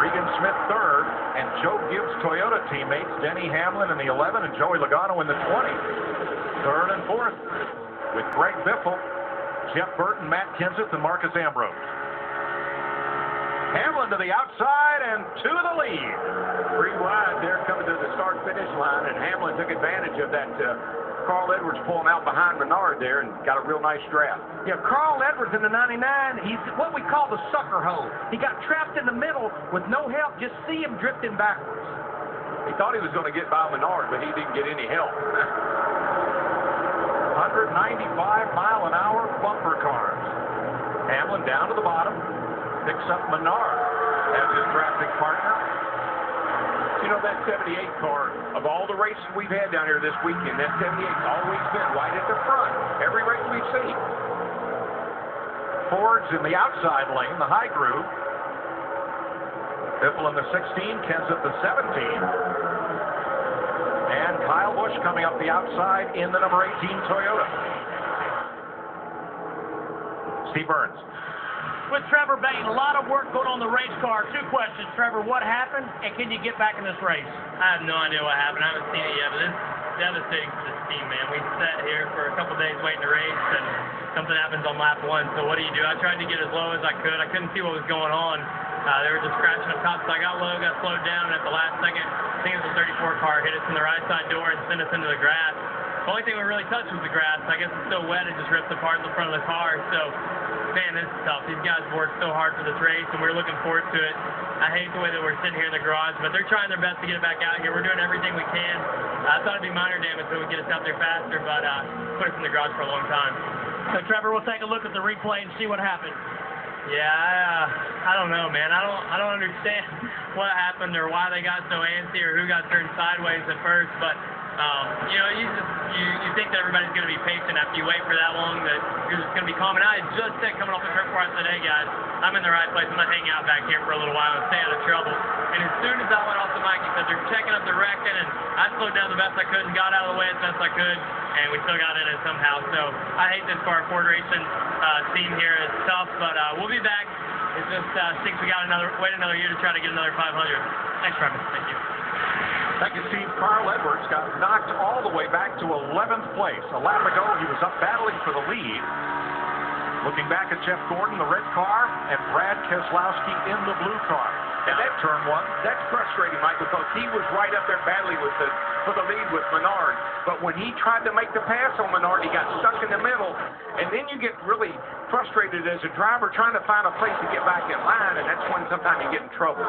Regan Smith third, and Joe Gibbs Toyota teammates Denny Hamlin in the 11 and Joey Logano in the 20. Third and fourth with Greg Biffle, Jeff Burton, Matt Kenseth, and Marcus Ambrose. Hamlin to the outside and to the lead. 3 wide there coming to the start-finish line, and Hamlin took advantage of that Carl Edwards pulling out behind Menard there and got a real nice draft. Yeah, Carl Edwards in the 99, he's what we call the sucker hole. He got trapped in the middle with no help, just see him drifting backwards. He thought he was going to get by Menard, but he didn't get any help. 195-mile-an-hour bumper cars. Hamlin down to the bottom, picks up Menard as his drafting partner. You know, that 78 car, of all the races we've had down here this weekend, that 78's always been right at the front, every race we've seen. Ford's in the outside lane, the high groove. Biffle in the 16, Kenseth the 17. And Kyle Busch coming up the outside in the number 18 Toyota. Steve Burns. With Trevor Bayne, a lot of work going on the race car. 2 questions, Trevor. What happened, and can you get back in this race? I have no idea what happened. I haven't seen it yet, but it's devastating for this team, man. We sat here for a couple days waiting to race, and something happens on lap 1. So what do? I tried to get as low as I could. I couldn't see what was going on. They were just scratching up top, so I got low, got slowed down, and at the last second, I think it was a 34 car, hit us in the right side door and sent us into the grass. The only thing we really touched was the grass. I guess it's so wet, it just ripped apart in the front of the car. So, man, this is tough. These guys worked so hard for this race, and we're looking forward to it. I hate the way that we're sitting here in the garage, but they're trying their best to get it back out here. We're doing everything we can. I thought it'd be minor damage so we would get us out there faster, but put us in the garage for a long time. So, Trevor, we'll take a look at the replay and see what happened. Yeah, I don't know, man. I don't understand what happened or why they got so antsy or who got turned sideways at first, but you know, you think that everybody's going to be patient after you wait for that long, that you're just going to be calm. And I had just said coming off the trip before I said, hey guys, I'm in the right place. I'm going to hang out back here for a little while and stay out of trouble. And as soon as I went off the mic, he said they're checking up the wrecking, and I slowed down the best I could and got out of the way as best I could, and we still got in it somehow. So I hate this for our Ford Racing team here. It's tough, but we'll be back. It just stinks we got wait another year to try to get another 500. Thanks, Trevor. Thank you. Thank you, Steve. Carl Edwards got knocked all the way back to 11th place. A lap ago, he was up battling for the lead. Looking back at Jeff Gordon, the red car, and Brad Keselowski in the blue car. And that turn 1. That's frustrating, Mike, because he was right up there battling for the lead with Menard. But when he tried to make the pass on Menard, he got stuck in the middle. And then you get really frustrated as a driver trying to find a place to get back in line, and that's when sometimes you get in trouble.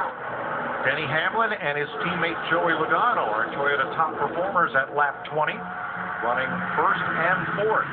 Denny Hamlin and his teammate Joey Logano are Toyota top performers at lap 20, running first and fourth.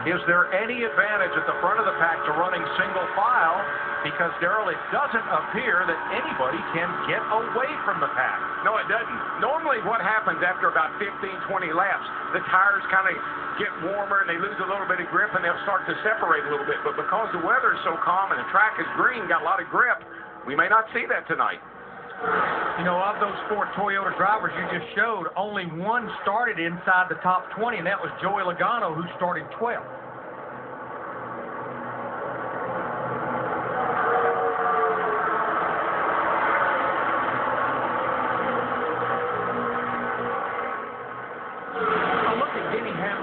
Is there any advantage at the front of the pack to running single file? Because, Darrell, it doesn't appear that anybody can get away from the pack. No, it doesn't. Normally what happens after about 15, 20 laps, the tires kind of get warmer and they lose a little bit of grip and they'll start to separate a little bit. But because the weather is so calm and the track is green, got a lot of grip, we may not see that tonight. You know, of those 4 Toyota drivers you just showed, only one started inside the top 20, and that was Joey Logano, who started 12th.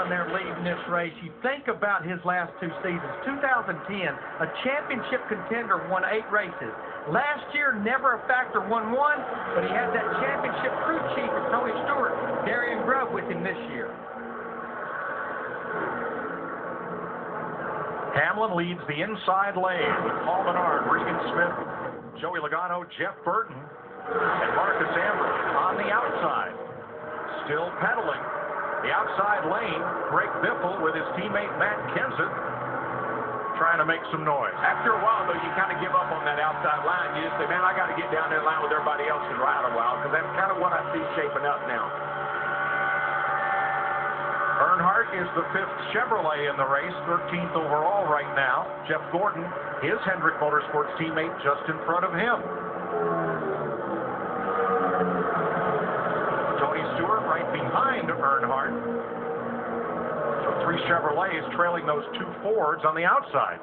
They're leading this race. You think about his last 2 seasons. 2010, a championship contender, won 8 races. Last year, never a factor, won 1, but he had that championship crew chief with Tony Stewart, Darian Grubb, with him this year. Hamlin leads the inside lane with Paul Menard, Regan Smith, Joey Logano, Jeff Burton, and Marcus Ambrose on the outside. Still pedaling. The outside lane, Greg Biffle with his teammate Matt Kenseth trying to make some noise. After a while, though, you kind of give up on that outside line. You just say, man, I got to get down in line with everybody else and ride a while, because that's kind of what I see shaping up now. Earnhardt is the 5th Chevrolet in the race, 13th overall right now. Jeff Gordon, his Hendrick Motorsports teammate, just in front of him. Stewart right behind Earnhardt. So 3 Chevrolets trailing those 2 Fords on the outside.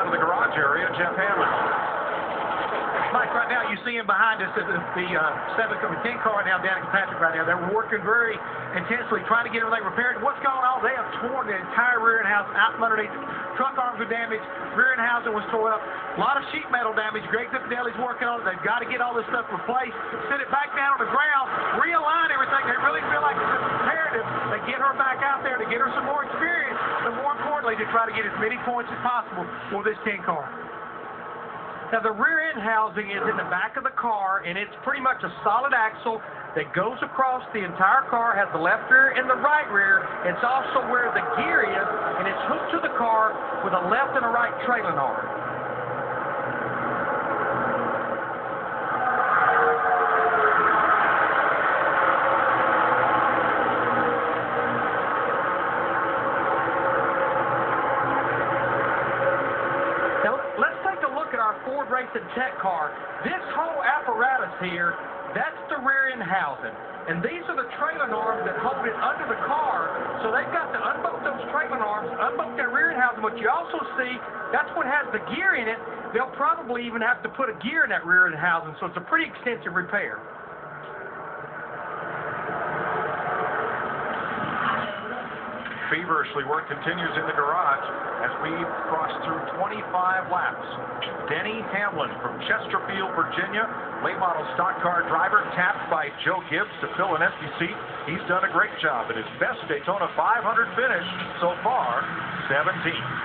out of the garage area, Jeff Hammond. Mike, right now you see him behind us at the 710 car now down at Patrick right now. They're working very intensely trying to get everything repaired. What's going on? They have torn the entire rear end housing out from underneath. Truck arms are damaged. Rear end housing was torn up. A lot of sheet metal damage. Greg Zipadelli's working on it. They've got to get all this stuff replaced, sit it back down on the ground, realign everything. They really feel like it's imperative they get her back out there to get her some more experience, but more importantly, to try to get as many points as possible for this 10 car. Now, the rear end housing is in the back of the car, and it's pretty much a solid axle that goes across the entire car, has the left rear and the right rear. It's also where the gear is, and it's hooked to the car with a left and a right trailing arm. Ford Racing Tech car. This whole apparatus here, that's the rear end housing. And these are the trailing arms that hold it under the car. So they've got to unbolt those trailing arms, unbolt that rear end housing. But you also see, that's what has the gear in it. They'll probably even have to put a gear in that rear end housing. So it's a pretty extensive repair. Feverishly, work continues in the garage as we cross through 25 laps. Denny Hamlin from Chesterfield, Virginia, late model stock car driver, tapped by Joe Gibbs to fill an empty seat. He's done a great job at his best Daytona 500 finish so far, 17th.